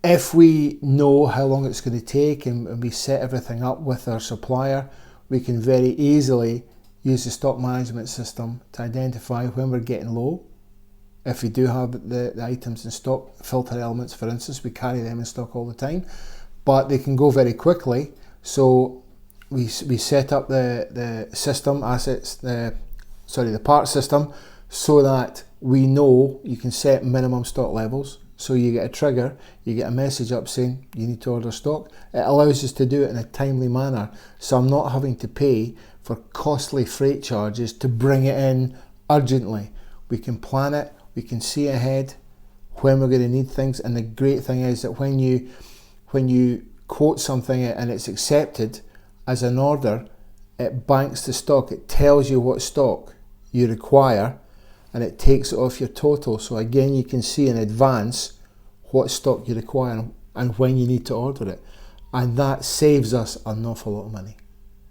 If we know how long it's going to take and we set everything up with our supplier, we can very easily use the stock management system to identify when we're getting low. If we do have the items in stock, filter elements for instance, we carry them in stock all the time, but they can go very quickly. So we set up the system assets, the part system, so that we know you can set minimum stock levels. So you get a trigger, you get a message up saying you need to order stock. It allows us to do it in a timely manner, so I'm not having to pay for costly freight charges to bring it in urgently. We can plan it, we can see ahead when we're going to need things, and the great thing is that when you quote something and it's accepted as an order, it banks the stock, it tells you what stock you require, and it takes it off your total. So again, you can see in advance what stock you require and when you need to order it, and that saves us an awful lot of money.